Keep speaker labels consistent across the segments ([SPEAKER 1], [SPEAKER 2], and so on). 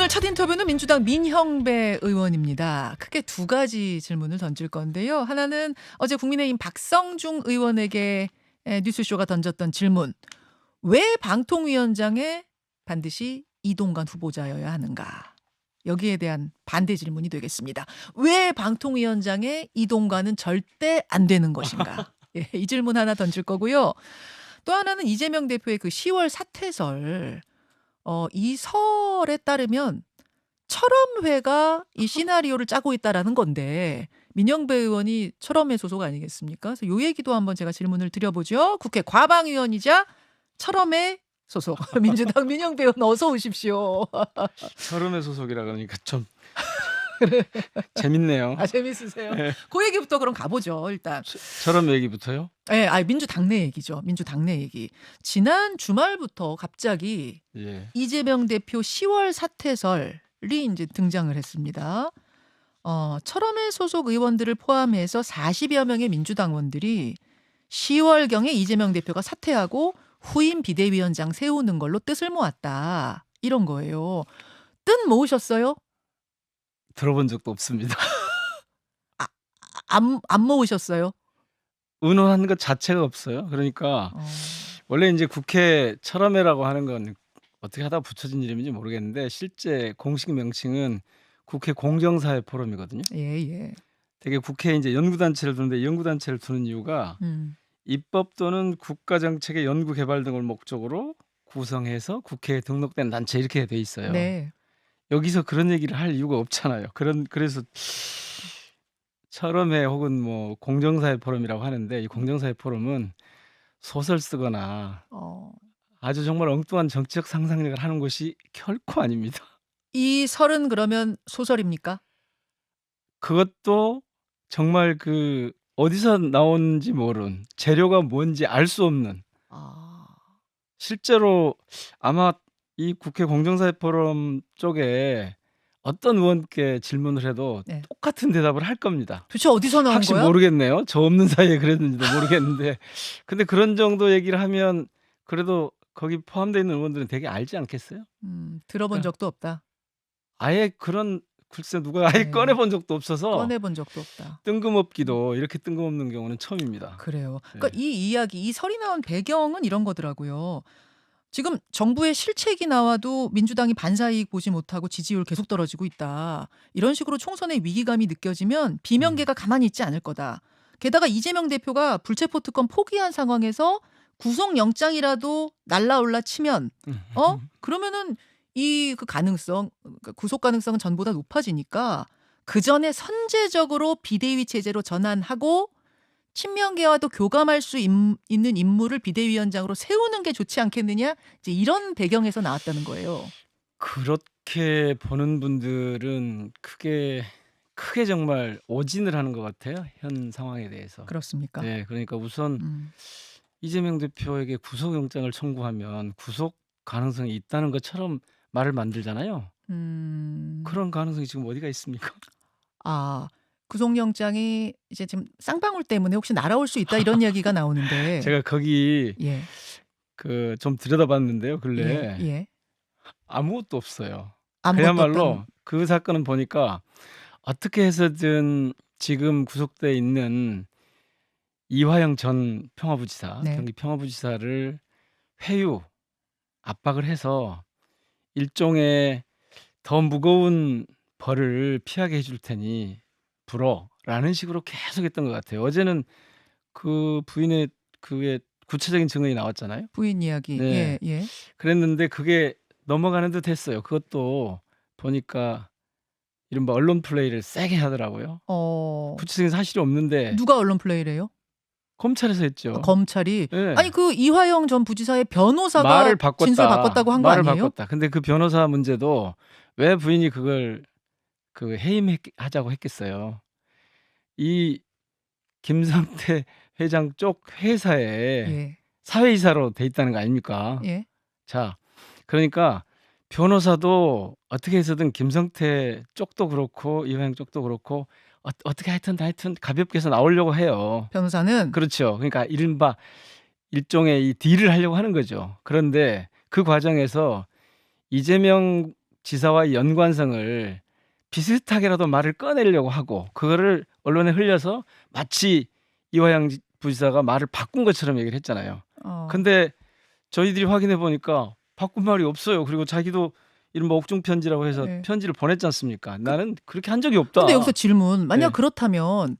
[SPEAKER 1] 오늘 첫 인터뷰는 민주당 민형배 의원입니다. 크게 두 가지 질문을 던질 건데요. 하나는 어제 국민의힘 박성중 의원에게 뉴스쇼가 던졌던 질문. 왜 방통위원장에 반드시 이동관 후보자여야 하는가? 여기에 대한 반대 질문이 되겠습니다. 왜 방통위원장에 이동관은 절대 안 되는 것인가? 예, 이 질문 하나 던질 거고요. 또 하나는 이재명 대표의 그 10월 사퇴설. 이 설에 따르면 철험회가 이 시나리오를 짜고 있다라는 건데 민영배 의원이 철험회 소속 아니겠습니까? 그래서 요 얘기도 한번 제가 질문을 드려보죠. 국회 과방위원이자 철험회 소속 민주당 민영배 의원 어서 오십시오.
[SPEAKER 2] 철험회 소속이라 그러니까 좀 재밌네요.
[SPEAKER 1] 아 재밌으세요?
[SPEAKER 2] 네.
[SPEAKER 1] 그 얘기부터 그럼 가보죠 일단.
[SPEAKER 2] 철험회 얘기부터요?
[SPEAKER 1] 네, 민주당내 얘기죠. 민주당내 얘기. 지난 주말부터 갑자기
[SPEAKER 2] 예.
[SPEAKER 1] 이재명 대표 10월 사퇴설이 이제 등장을 했습니다. 철험회 소속 의원들을 포함해서 40여 명의 민주당원들이 10월경에 이재명 대표가 사퇴하고 후임 비대위원장 세우는 걸로 뜻을 모았다. 이런 거예요. 뜻 모으셨어요?
[SPEAKER 2] 들어본 적도 없습니다.
[SPEAKER 1] 안 모으셨어요?
[SPEAKER 2] 의논한 것 자체가 없어요. 그러니까 원래 이제 국회 철험회라고 하는 건 어떻게 하다 붙여진 이름인지 모르겠는데 실제 공식 명칭은 국회 공정사회 포럼이거든요.
[SPEAKER 1] 예.
[SPEAKER 2] 되게 국회에 이제 연구단체를 두는데 연구단체를 두는 이유가 입법 또는 국가정책의 연구 개발 등을 목적으로 구성해서 국회에 등록된 단체 이렇게 돼 있어요.
[SPEAKER 1] 네.
[SPEAKER 2] 여기서 그런 얘기를 할 이유가 없잖아요. 그래서 철험회 혹은 뭐 공정사회 포럼이라고 하는데 이 공정사회 포럼은 소설 쓰거나 아주 정말 엉뚱한 정치적 상상력을 하는 곳이 결코 아닙니다.
[SPEAKER 1] 이 설은 그러면 소설입니까?
[SPEAKER 2] 그것도 정말 그 어디서 나온지 모르는 재료가 뭔지 알 수 없는 실제로 아마 이 국회 공정사회 포럼 쪽에 어떤 의원께 질문을 해도
[SPEAKER 1] 네.
[SPEAKER 2] 똑같은 대답을 할 겁니다.
[SPEAKER 1] 도대체 어디서 나온
[SPEAKER 2] 확실히
[SPEAKER 1] 거야?
[SPEAKER 2] 모르겠네요. 저 없는 사이에 그랬는지도 모르겠는데 근데 그런 정도 얘기를 하면 그래도 거기 포함되어 있는 의원들은 되게 알지 않겠어요?
[SPEAKER 1] 들어본
[SPEAKER 2] 그러니까
[SPEAKER 1] 적도 없다.
[SPEAKER 2] 아예 그런 글쎄 누가 아예
[SPEAKER 1] 네.
[SPEAKER 2] 꺼내본 적도 없어서
[SPEAKER 1] 꺼내본 적도 없다.
[SPEAKER 2] 뜬금없기도 이렇게 뜬금없는 경우는 처음입니다.
[SPEAKER 1] 그래요. 그러니까 이 이야기, 이 설이 나온 배경은 이런 거더라고요. 지금 정부의 실책이 나와도 민주당이 반사이익 보지 못하고 지지율 계속 떨어지고 있다. 이런 식으로 총선의 위기감이 느껴지면 비명계가 가만히 있지 않을 거다. 게다가 이재명 대표가 불체포 특권 포기한 상황에서 구속영장이라도 날라올라 치면 그러면은 이 그 가능성, 그러니까 구속 가능성은 전보다 높아지니까 그 전에 선제적으로 비대위 체제로 전환하고 친명계와도 교감할 수 있는 인물을 비대위원장으로 세우는 게 좋지 않겠느냐? 이제 이런 배경에서 나왔다는 거예요.
[SPEAKER 2] 그렇게 보는 분들은 크게 정말 오진을 하는 것 같아요. 현 상황에 대해서.
[SPEAKER 1] 그렇습니까?
[SPEAKER 2] 네, 그러니까 우선 이재명 대표에게 구속영장을 청구하면 구속 가능성이 있다는 것처럼 말을 만들잖아요. 그런 가능성이 지금 어디가 있습니까?
[SPEAKER 1] 구속영장이 이제 지금 쌍방울 때문에 혹시 날아올 수 있다 이런 이야기가 나오는데
[SPEAKER 2] 제가 거기
[SPEAKER 1] 예.
[SPEAKER 2] 그 좀 들여다봤는데요. 근래
[SPEAKER 1] 예.
[SPEAKER 2] 아무것도 없어요.
[SPEAKER 1] 아무것도
[SPEAKER 2] 그야말로
[SPEAKER 1] 없다는.
[SPEAKER 2] 그 사건은 보니까 어떻게 해서든 지금 구속돼 있는 이화영 전 평화부지사,
[SPEAKER 1] 네.
[SPEAKER 2] 경기 평화부지사를 회유, 압박을 해서 일종의 더 무거운 벌을 피하게 해줄 테니 불어라는 식으로 계속 했던 것 같아요. 어제는 그 부인의 그의 구체적인 증언이 나왔잖아요.
[SPEAKER 1] 부인 이야기.
[SPEAKER 2] 네.
[SPEAKER 1] 예.
[SPEAKER 2] 그랬는데 그게 넘어가는 듯 했어요. 그것도 보니까 이른바 언론 플레이를 세게 하더라고요. 구체적인 사실이 없는데
[SPEAKER 1] 누가 언론 플레이를 해요?
[SPEAKER 2] 검찰에서 했죠.
[SPEAKER 1] 검찰이.
[SPEAKER 2] 네.
[SPEAKER 1] 아니 그 이화영 전 부지사의 변호사가
[SPEAKER 2] 말을 바꿨다.
[SPEAKER 1] 진술 바꿨다고 한 거
[SPEAKER 2] 말을
[SPEAKER 1] 아니에요?
[SPEAKER 2] 바꿨다. 근데 그 변호사 문제도 왜 부인이 그걸 그 해임하자고 했겠어요. 이 김성태 회장 쪽 회사에 사회이사로 돼 있다는 거 아닙니까?
[SPEAKER 1] 예.
[SPEAKER 2] 자, 그러니까 변호사도 어떻게 해서든 김성태 쪽도 그렇고 이화영 쪽도 그렇고 어떻게 하여튼 가볍게 해서 나오려고 해요.
[SPEAKER 1] 변호사는
[SPEAKER 2] 그렇죠. 그러니까 이른바 일종의 이 딜을 하려고 하는 거죠. 그런데 그 과정에서 이재명 지사와의 연관성을 비슷하게라도 말을 꺼내려고 하고 그거를 언론에 흘려서 마치 이화영 부지사가 말을 바꾼 것처럼 얘기를 했잖아요. 근데 저희들이 확인해 보니까 바꾼 말이 없어요. 그리고 자기도 이른바 옥중 편지라고 해서
[SPEAKER 1] 네.
[SPEAKER 2] 편지를 보냈지 않습니까? 나는 그렇게 한 적이 없다.
[SPEAKER 1] 근데 여기서 질문. 만약
[SPEAKER 2] 네.
[SPEAKER 1] 그렇다면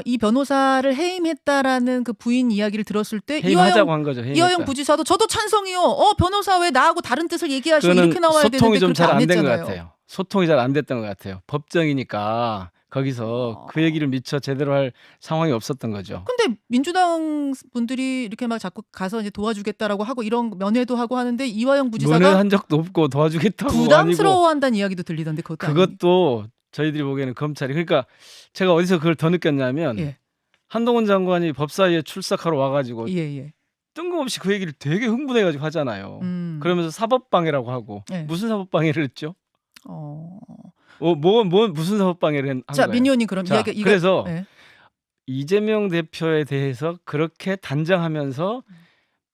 [SPEAKER 1] 이 변호사를 해임했다라는 그 부인 이야기를 들었을 때
[SPEAKER 2] 해임하자고 한 거죠.
[SPEAKER 1] 이화영 부지사도 저도 찬성이요. 변호사 왜 나하고 다른 뜻을 얘기하시고
[SPEAKER 2] 그거는
[SPEAKER 1] 이렇게 나와야 되는데
[SPEAKER 2] 소통이 좀
[SPEAKER 1] 그렇게
[SPEAKER 2] 잘
[SPEAKER 1] 안
[SPEAKER 2] 안 된 것
[SPEAKER 1] 했잖아요.
[SPEAKER 2] 같아요. 소통이 잘 안 됐던 것 같아요. 법정이니까 거기서 그 얘기를 미처 제대로 할 상황이 없었던 거죠.
[SPEAKER 1] 근데 민주당 분들이 이렇게 막 자꾸 가서 이제 도와주겠다라고 하고 이런 면회도 하고 하는데 이화영 부지사가
[SPEAKER 2] 면회한 적도 없고 도와주겠다고 아니고
[SPEAKER 1] 부담스러워한다는 이야기도 들리던데 그것도
[SPEAKER 2] 그것도 저희들이 보기에는 검찰이 그러니까 제가 어디서 그걸 더 느꼈냐면
[SPEAKER 1] 예.
[SPEAKER 2] 한동훈 장관이 법사위에 출석하러 와가지고
[SPEAKER 1] 예.
[SPEAKER 2] 뜬금없이 그 얘기를 되게 흥분해가지고 하잖아요. 그러면서 사법방해라고 하고
[SPEAKER 1] 예.
[SPEAKER 2] 무슨 사법방해를 했죠?
[SPEAKER 1] 어.
[SPEAKER 2] 무슨 사법방해를 한
[SPEAKER 1] 자,
[SPEAKER 2] 거예요?
[SPEAKER 1] 민 의원님 그럼
[SPEAKER 2] 자,
[SPEAKER 1] 이야기
[SPEAKER 2] 그래서
[SPEAKER 1] 예.
[SPEAKER 2] 이재명 대표에 대해서 그렇게 단정하면서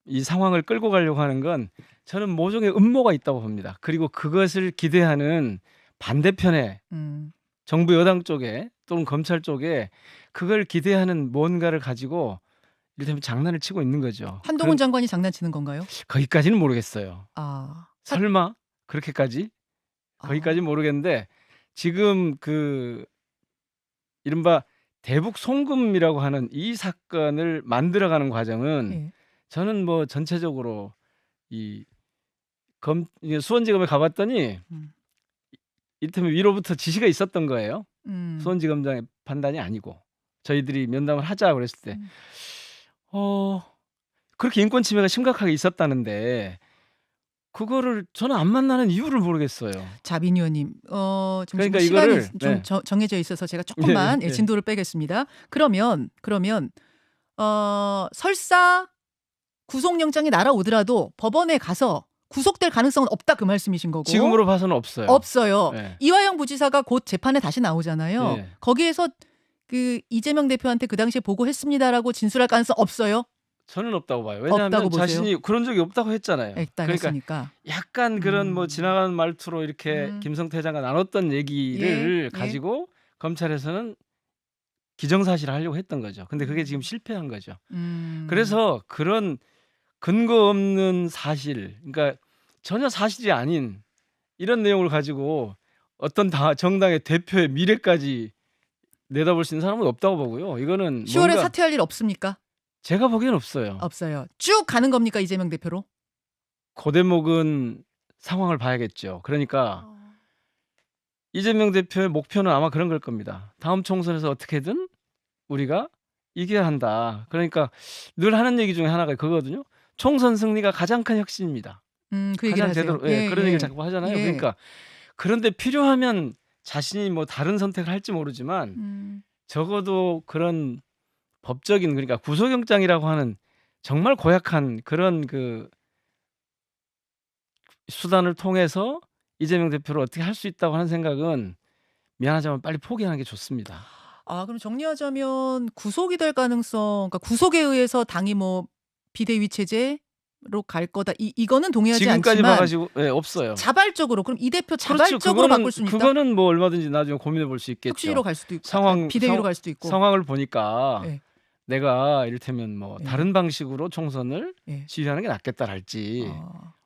[SPEAKER 2] 이 상황을 끌고 가려고 하는 건 저는 모종의 음모가 있다고 봅니다. 그리고 그것을 기대하는 반대편에 정부 여당 쪽에 또는 검찰 쪽에 그걸 기대하는 뭔가를 가지고 이를테면 장난을 치고 있는 거죠.
[SPEAKER 1] 한동훈 장관이 장난치는 건가요?
[SPEAKER 2] 거기까지는 모르겠어요. 설마 그렇게까지? 거기까지는 모르겠는데 지금 그 이른바 대북 송금이라고 하는 이 사건을 만들어가는 과정은
[SPEAKER 1] 예.
[SPEAKER 2] 저는 뭐 전체적으로 이 수원지검에 가봤더니 이를테면 위로부터 지시가 있었던 거예요. 수원지검장의 판단이 아니고 저희들이 면담을 하자 그랬을 때 그렇게 인권 침해가 심각하게 있었다는데 그거를 저는 안 만나는 이유를 모르겠어요.
[SPEAKER 1] 자, 민 의원님, 지금
[SPEAKER 2] 그러니까
[SPEAKER 1] 시간이
[SPEAKER 2] 이거를
[SPEAKER 1] 좀 정해져 있어서 제가 조금만 진도를 빼겠습니다. 그러면 설사 구속영장이 날아오더라도 법원에 가서 구속될 가능성은 없다 그 말씀이신 거고.
[SPEAKER 2] 지금으로 봐서는 없어요.
[SPEAKER 1] 없어요.
[SPEAKER 2] 네.
[SPEAKER 1] 이화영 부지사가 곧 재판에 다시 나오잖아요.
[SPEAKER 2] 네.
[SPEAKER 1] 거기에서 그 이재명 대표한테 그 당시에 보고했습니다.라고 진술할 가능성 없어요?
[SPEAKER 2] 저는 없다고 봐요. 왜냐하면
[SPEAKER 1] 없다고 보세요?
[SPEAKER 2] 자신이 그런 적이 없다고 했잖아요.
[SPEAKER 1] 그러니까
[SPEAKER 2] 했으니까. 약간 그런 뭐 지나가는 말투로 이렇게 김성태 회장과 나눴던 얘기를 가지고 검찰에서는 기정사실을 하려고 했던 거죠. 근데 그게 지금 실패한 거죠. 그래서 그런 근거 없는 사실, 그러니까 전혀 사실이 아닌 이런 내용을 가지고 어떤 정당의 대표의 미래까지 내다볼 수 있는 사람은 없다고 보고요. 이거는
[SPEAKER 1] 10월에 사퇴할 일 없습니까?
[SPEAKER 2] 제가 보기엔 없어요.
[SPEAKER 1] 없어요. 쭉 가는 겁니까 이재명 대표로?
[SPEAKER 2] 그 대목은 상황을 봐야겠죠. 그러니까 이재명 대표의 목표는 아마 그런 걸 겁니다. 다음 총선에서 어떻게든 우리가 이겨야 한다. 그러니까 늘 하는 얘기 중에 하나가 그거거든요. 총선 승리가 가장 큰 혁신입니다.
[SPEAKER 1] 그 얘기를 하세요.
[SPEAKER 2] 제대로 그런 얘기를 자꾸 하잖아요. 그러니까 그런데 필요하면 자신이 뭐 다른 선택을 할지 모르지만 적어도 그런 법적인 그러니까 구속영장이라고 하는 정말 고약한 그런 그 수단을 통해서 이재명 대표를 어떻게 할 수 있다고 하는 생각은 미안하지만 빨리 포기하는 게 좋습니다.
[SPEAKER 1] 그럼 정리하자면 구속이 될 가능성, 그러니까 구속에 의해서 당이 뭐 비대위 체제로 갈 거다. 이거는 동의하지
[SPEAKER 2] 지금까지
[SPEAKER 1] 않지만
[SPEAKER 2] 봐가지고 없어요.
[SPEAKER 1] 자발적으로 그럼 이 대표
[SPEAKER 2] 그렇죠.
[SPEAKER 1] 자발적으로 바꿀 수 있다.
[SPEAKER 2] 그거는 뭐 얼마든지 나중에 고민해 볼 수 있겠죠.
[SPEAKER 1] 혁신위로 갈 수도 있고
[SPEAKER 2] 비대위로
[SPEAKER 1] 갈 수도 있고
[SPEAKER 2] 상황을 보니까
[SPEAKER 1] 네.
[SPEAKER 2] 내가 이를테면 뭐 다른 방식으로 총선을 지휘하는 게 낫겠다랄지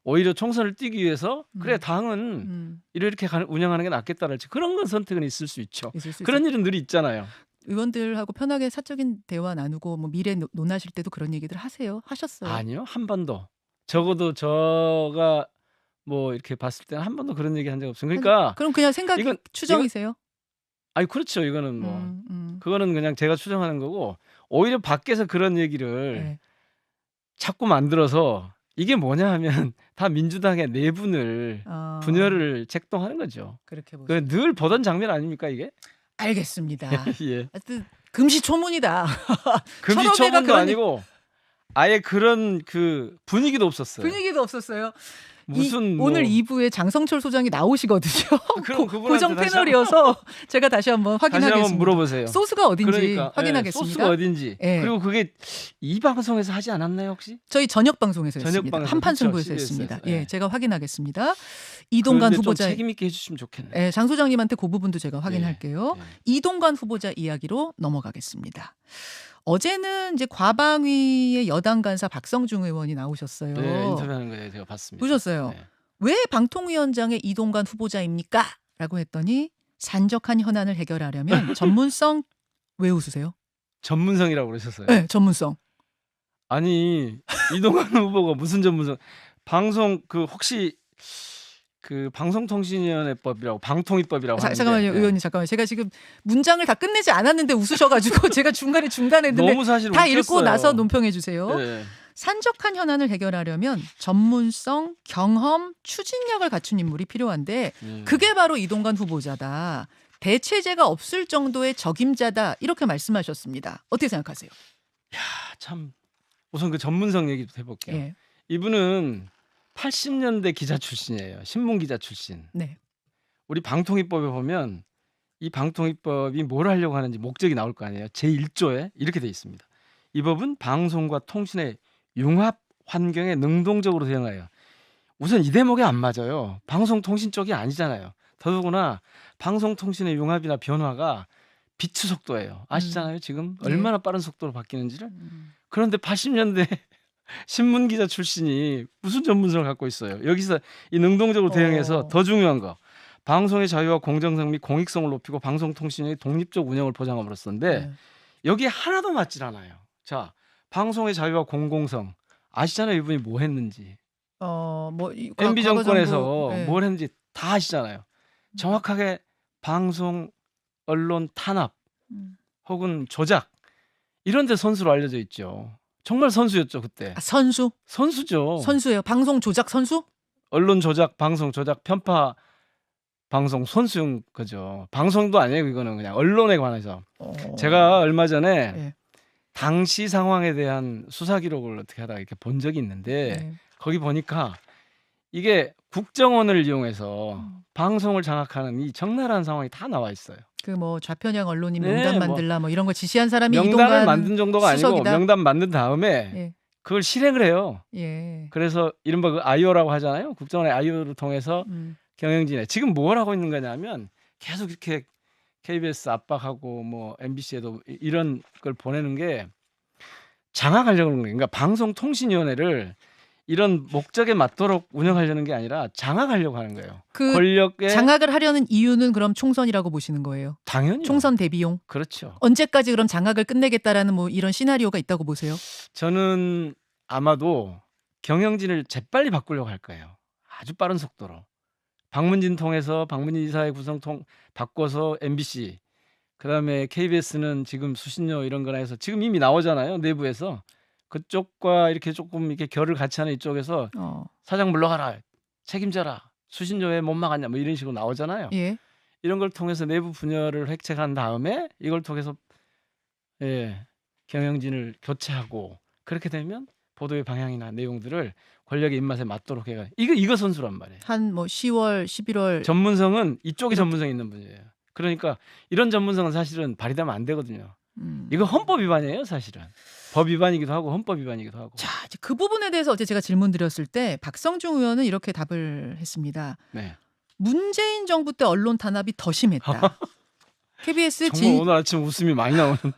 [SPEAKER 2] 오히려 총선을 뛰기 위해서 그래 당은 이렇게 운영하는 게 낫겠다랄지 그런 건 선택은 있을 수 있죠. 그런 일은 늘 있잖아요.
[SPEAKER 1] 의원들하고 편하게 사적인 대화 나누고 뭐 미래 논하실 때도 그런 얘기들 하셨어요?
[SPEAKER 2] 아니요, 한 번도. 적어도 저가 뭐 이렇게 봤을 때는 한 번도 그런 얘기 한 적 없어요. 그러니까
[SPEAKER 1] 그럼 그냥 생각이 추정이세요?
[SPEAKER 2] 아니 그렇죠. 이거는 뭐 그거는 그냥 제가 추정하는 거고 오히려 밖에서 그런 얘기를 자꾸 만들어서 이게 뭐냐 하면 다 민주당의 내분을 분열을 책동하는 거죠.
[SPEAKER 1] 그렇게 보세요.
[SPEAKER 2] 늘 보던 장면 아닙니까 이게?
[SPEAKER 1] 알겠습니다.
[SPEAKER 2] 예.
[SPEAKER 1] 하여튼 금시초문이다.
[SPEAKER 2] 금시초문도 아니고 아예 그런 그 분위기도 없었어요.
[SPEAKER 1] 분위기도 없었어요.
[SPEAKER 2] 무슨
[SPEAKER 1] 오늘
[SPEAKER 2] 뭐
[SPEAKER 1] 2부에 장성철 소장이 나오시거든요.
[SPEAKER 2] 그럼 그분한테
[SPEAKER 1] 고정
[SPEAKER 2] 다시
[SPEAKER 1] 패널이어서 제가 다시 한번
[SPEAKER 2] 다시
[SPEAKER 1] 확인하겠습니다.
[SPEAKER 2] 한번 물어보세요.
[SPEAKER 1] 소스가 어딘지
[SPEAKER 2] 그러니까
[SPEAKER 1] 확인하겠습니다.
[SPEAKER 2] 소스가 어딘지.
[SPEAKER 1] 예.
[SPEAKER 2] 그리고 그게 이 방송에서 하지 않았나요 혹시?
[SPEAKER 1] 저희 저녁 방송에서
[SPEAKER 2] 저녁
[SPEAKER 1] 했습니다.
[SPEAKER 2] 방송,
[SPEAKER 1] 한판
[SPEAKER 2] 그렇죠.
[SPEAKER 1] 승부에서
[SPEAKER 2] CBS 에서.
[SPEAKER 1] 했습니다.
[SPEAKER 2] 예.
[SPEAKER 1] 예, 제가 확인하겠습니다. 이동관
[SPEAKER 2] 그런데 좀
[SPEAKER 1] 후보자
[SPEAKER 2] 책임 있게 해주시면 좋겠네.
[SPEAKER 1] 예, 장 소장님한테 그 부분도 제가 확인할게요.
[SPEAKER 2] 예.
[SPEAKER 1] 이동관 후보자 이야기로 넘어가겠습니다. 어제는 이제 과방위의 여당 간사 박성중 의원이 나오셨어요.
[SPEAKER 2] 네, 인터뷰하는 거예요. 제가 봤습니다.
[SPEAKER 1] 보셨어요?
[SPEAKER 2] 네.
[SPEAKER 1] 왜 방통위원장의 이동관 후보자입니까? 라고 했더니 산적한 현안을 해결하려면 전문성. 왜 웃으세요?
[SPEAKER 2] 전문성이라고 그러셨어요.
[SPEAKER 1] 네, 전문성.
[SPEAKER 2] 아니 이동관 후보가 무슨 전문성? 방송 그 혹시 그 방송통신위원회법이라고 방통위법이라고 하는데
[SPEAKER 1] 잠깐만요,
[SPEAKER 2] 네.
[SPEAKER 1] 의원님 잠깐만요. 제가 지금 문장을 다 끝내지 않았는데 웃으셔가지고 제가 중간에 했는데
[SPEAKER 2] 너무 사실
[SPEAKER 1] 다
[SPEAKER 2] 웃겼어요.
[SPEAKER 1] 읽고 나서 논평해 주세요.
[SPEAKER 2] 네.
[SPEAKER 1] 산적한 현안을 해결하려면 전문성, 경험, 추진력을 갖춘 인물이 필요한데 그게 바로 이동관 후보자다. 대체제가 없을 정도의 적임자다. 이렇게 말씀하셨습니다. 어떻게 생각하세요?
[SPEAKER 2] 참 우선 그 전문성 얘기 해볼게요.
[SPEAKER 1] 예.
[SPEAKER 2] 이분은 80년대 기자 출신이에요. 신문 기자 출신.
[SPEAKER 1] 네.
[SPEAKER 2] 우리 방통위법에 보면 이 방통위법이 뭘 하려고 하는지 목적이 나올 거 아니에요. 제1조에 이렇게 돼 있습니다. 이 법은 방송과 통신의 융합 환경에 능동적으로 대응하여. 우선 이 대목에 안 맞아요. 방송통신 쪽이 아니잖아요. 더더구나 방송통신의 융합이나 변화가 빛의 속도예요. 아시잖아요. 지금
[SPEAKER 1] 예.
[SPEAKER 2] 얼마나 빠른 속도로 바뀌는지를. 그런데 80년대 신문 기자 출신이 무슨 전문성을 갖고 있어요. 여기서 이 능동적으로 대응해서 더 중요한 거. 방송의 자유와 공정성 및 공익성을 높이고 방송통신의 독립적 운영을 보장함으로써인데
[SPEAKER 1] 네.
[SPEAKER 2] 여기에 하나도 맞질 않아요. 자, 방송의 자유와 공공성 아시잖아요. 이분이 뭐 했는지. MB 정권에서
[SPEAKER 1] 네.
[SPEAKER 2] 뭘 했는지 다 아시잖아요. 정확하게 방송, 언론 탄압 혹은 조작 이런 데 선수로 알려져 있죠. 정말 선수였죠 그때.
[SPEAKER 1] 아, 선수?
[SPEAKER 2] 선수죠.
[SPEAKER 1] 선수예요. 방송 조작 선수?
[SPEAKER 2] 언론 조작, 방송 조작, 편파 방송 선수용 거죠. 방송도 아니에요. 이거는 그냥 언론에 관해서. 제가 얼마 전에
[SPEAKER 1] 예.
[SPEAKER 2] 당시 상황에 대한 수사 기록을 어떻게 하다가 이렇게 본 적이 있는데
[SPEAKER 1] 네.
[SPEAKER 2] 거기 보니까 이게 국정원을 이용해서 방송을 장악하는 이 적나라한 상황이 다 나와 있어요.
[SPEAKER 1] 그 뭐 좌편향 언론인
[SPEAKER 2] 네,
[SPEAKER 1] 명단
[SPEAKER 2] 뭐
[SPEAKER 1] 만들라 뭐 이런 거 지시한 사람이
[SPEAKER 2] 명단을
[SPEAKER 1] 이동관
[SPEAKER 2] 만든 정도가
[SPEAKER 1] 수석이다.
[SPEAKER 2] 아니고 명단 만든 다음에
[SPEAKER 1] 예.
[SPEAKER 2] 그걸 실행을 해요.
[SPEAKER 1] 예.
[SPEAKER 2] 그래서 이른바 그 IO라고 하잖아요. 국정원의 IO를 통해서 경영진에 지금 뭘 하고 있는 거냐면 계속 이렇게 KBS 압박하고 뭐 MBC에도 이런 걸 보내는 게 장악하려고 하는 거예요. 그러니까 방송통신위원회를 이런 목적에 맞도록 운영하려는 게 아니라 장악하려고 하는 거예요.
[SPEAKER 1] 그
[SPEAKER 2] 권력에
[SPEAKER 1] 장악을 하려는 이유는 그럼 총선이라고 보시는 거예요?
[SPEAKER 2] 당연히
[SPEAKER 1] 총선 대비용?
[SPEAKER 2] 그렇죠.
[SPEAKER 1] 언제까지 그럼 장악을 끝내겠다라는 뭐 이런 시나리오가 있다고 보세요?
[SPEAKER 2] 저는 아마도 경영진을 재빨리 바꾸려고 할 거예요. 아주 빠른 속도로. 박문진 통해서 박문진 이사의 구성통 바꿔서 MBC 그다음에 KBS는 지금 수신료 이런 거나 해서 지금 이미 나오잖아요. 내부에서. 그쪽과 이렇게 조금 이렇게 결을 같이 하는 이쪽에서 사장 물러가라. 책임져라. 수신료 왜 못 막았냐. 뭐 이런 식으로 나오잖아요.
[SPEAKER 1] 예.
[SPEAKER 2] 이런 걸 통해서 내부 분열을 획책한 다음에 이걸 통해서 경영진을 교체하고 그렇게 되면 보도의 방향이나 내용들을 권력의 입맛에 맞도록 해가 이거 선수란 말이에요.
[SPEAKER 1] 한 뭐 10월, 11월
[SPEAKER 2] 전문성은 이쪽이 전문성이 있는 분이에요. 그러니까 이런 전문성은 사실은 발휘되면 안 되거든요. 이거 헌법 위반이에요, 사실은. 법 위반이기도 하고 헌법 위반이기도 하고.
[SPEAKER 1] 자, 이제 그 부분에 대해서 어제 제가 질문 드렸을 때 박성중 의원은 이렇게 답을 했습니다.
[SPEAKER 2] 네.
[SPEAKER 1] 문재인 정부 때 언론 탄압이 더 심했다. KBS
[SPEAKER 2] 정말 오늘 아침 웃음이 많이 나오는데.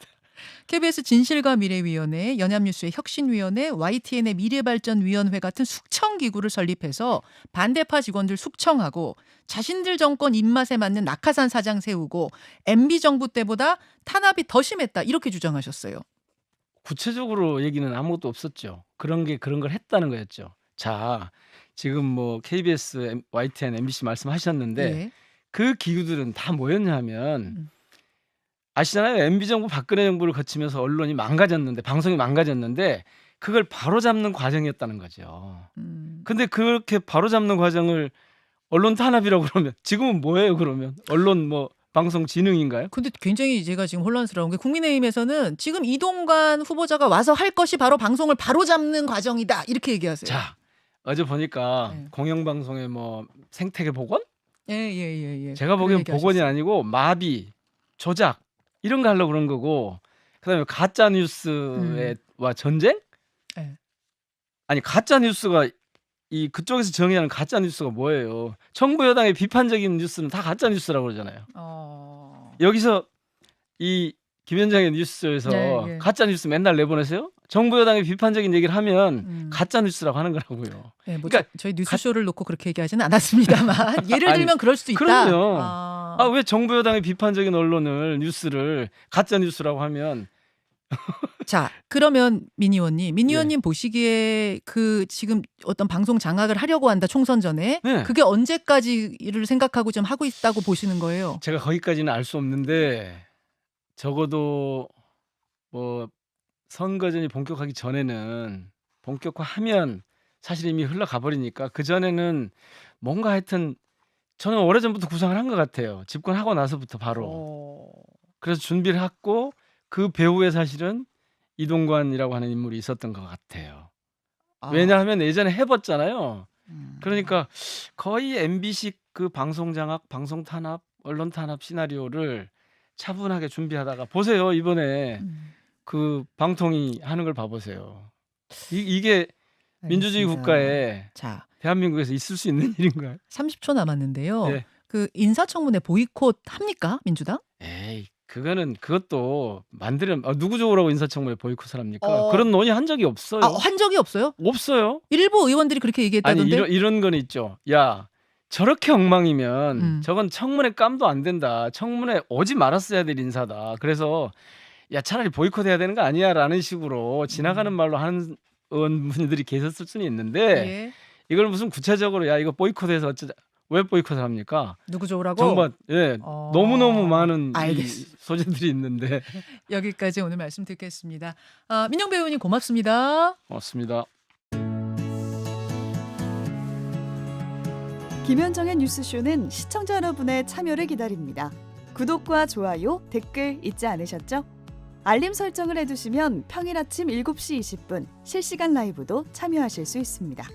[SPEAKER 1] KBS 진실과 미래위원회, 연합뉴스의 혁신위원회, YTN의 미래발전위원회 같은 숙청기구를 설립해서 반대파 직원들 숙청하고 자신들 정권 입맛에 맞는 낙하산 사장 세우고 MB 정부 때보다 탄압이 더 심했다. 이렇게 주장하셨어요.
[SPEAKER 2] 구체적으로 얘기는 아무것도 없었죠. 그런 걸 했다는 거였죠. 자, 지금 뭐 KBS, YTN, MBC 말씀하셨는데
[SPEAKER 1] 예.
[SPEAKER 2] 그 기구들은 다 뭐였냐면 아시잖아요. MB 정부 박근혜 정부를 거치면서 언론이 망가졌는데 방송이 망가졌는데 그걸 바로잡는 과정이었다는 거죠. 근데 그렇게 바로잡는 과정을 언론 탄압이라고 그러면 지금은 뭐예요 그러면? 언론 뭐 방송진흥인가요?
[SPEAKER 1] 근데 굉장히 제가 지금 혼란스러운 게 국민의힘에서는 지금 이동관 후보자가 와서 할 것이 바로 방송을 바로잡는 과정이다. 이렇게 얘기하세요.
[SPEAKER 2] 자, 어제 보니까
[SPEAKER 1] 네.
[SPEAKER 2] 공영방송에 뭐 생태계 복원?
[SPEAKER 1] 예.
[SPEAKER 2] 제가
[SPEAKER 1] 그런
[SPEAKER 2] 보기엔
[SPEAKER 1] 얘기
[SPEAKER 2] 복원이
[SPEAKER 1] 하셨어요.
[SPEAKER 2] 아니고 마비, 조작 이런 거 하려고 그런 거고 그다음에 가짜
[SPEAKER 1] 음.
[SPEAKER 2] 뉴스와 전쟁?
[SPEAKER 1] 예.
[SPEAKER 2] 아니 가짜 뉴스가 이 그쪽에서 정의하는 가짜 뉴스가 뭐예요? 정부 여당의 비판적인 뉴스는 다 가짜 뉴스라고 그러잖아요. 여기서 이 김현정의 뉴스에서
[SPEAKER 1] 네.
[SPEAKER 2] 가짜 뉴스 맨날 내보내세요? 정부 여당의 비판적인 얘기를 하면
[SPEAKER 1] 음.
[SPEAKER 2] 가짜 뉴스라고 하는 거라고요.
[SPEAKER 1] 네, 뭐
[SPEAKER 2] 그러니까
[SPEAKER 1] 저희 뉴스쇼를 놓고 그렇게 얘기하지는 않았습니다만 예를
[SPEAKER 2] 아니,
[SPEAKER 1] 들면 그럴 수도 있다.
[SPEAKER 2] 그럼요.
[SPEAKER 1] 아.
[SPEAKER 2] 왜 정부 여당의 비판적인 언론을 뉴스를 가짜 뉴스라고 하면
[SPEAKER 1] 자, 그러면 민 의원님
[SPEAKER 2] 네.
[SPEAKER 1] 보시기에 그 지금 어떤 방송 장악을 하려고 한다 총선 전에
[SPEAKER 2] 네.
[SPEAKER 1] 그게 언제까지를 생각하고 좀 하고 있다고 보시는 거예요?
[SPEAKER 2] 제가 거기까지는 알 수 없는데 적어도 뭐 선거전이 본격화하기 전에는 본격화하면 사실 이미 흘러가 버리니까 그전에는 뭔가 하여튼 저는 오래전부터 구상을 한 것 같아요. 집권하고 나서부터 바로. 그래서 준비를 했고 그 배후에 사실은 이동관이라고 하는 인물이 있었던 것 같아요.
[SPEAKER 1] 아.
[SPEAKER 2] 왜냐하면 예전에 해봤잖아요.
[SPEAKER 1] 음.
[SPEAKER 2] 그러니까 거의 MBC 그 방송 장악, 방송 탄압, 언론 탄압 시나리오를 차분하게 준비하다가 보세요. 이번에 그 방통위 하는 걸 봐보세요. 이게 민주주의
[SPEAKER 1] 알겠습니다.
[SPEAKER 2] 국가에
[SPEAKER 1] 자,
[SPEAKER 2] 대한민국에서 있을 수 있는 일인가요?
[SPEAKER 1] 30초 남았는데요.
[SPEAKER 2] 네.
[SPEAKER 1] 그 인사청문회 보이콧 합니까? 민주당?
[SPEAKER 2] 에이, 그것도 만들면 누구 좋으라고 인사청문회 보이콧을 합니까?
[SPEAKER 1] 어.
[SPEAKER 2] 그런 논의 한 적이 없어요.
[SPEAKER 1] 한 적이 없어요?
[SPEAKER 2] 없어요.
[SPEAKER 1] 일부 의원들이 그렇게
[SPEAKER 2] 아니
[SPEAKER 1] 얘기했다던데.
[SPEAKER 2] 이런 거는 있죠. 야, 저렇게 엉망이면 저건 청문회 감도 안 된다. 청문회 오지 말았어야 될 인사다. 그래서 야, 차라리 보이콧해야 되는 거 아니야라는 식으로 지나가는 말로 하는 의원분들이 계셨을 수는 있는데
[SPEAKER 1] 예.
[SPEAKER 2] 이걸 무슨 구체적으로 야 이거 보이콧해서 어쩌자. 왜 보이콧을 합니까?
[SPEAKER 1] 누구 좋으라고?
[SPEAKER 2] 정말 너무너무 많은 이
[SPEAKER 1] 알겠습니다.
[SPEAKER 2] 소재들이 있는데
[SPEAKER 1] 여기까지 오늘 말씀 듣겠습니다. 민영배 의원님 고맙습니다.
[SPEAKER 2] 고맙습니다.
[SPEAKER 3] 김현정의 뉴스쇼는 시청자 여러분의 참여를 기다립니다. 구독과 좋아요, 댓글 잊지 않으셨죠? 알림 설정을 해두시면 평일 아침 7시 20분 실시간 라이브도 참여하실 수 있습니다.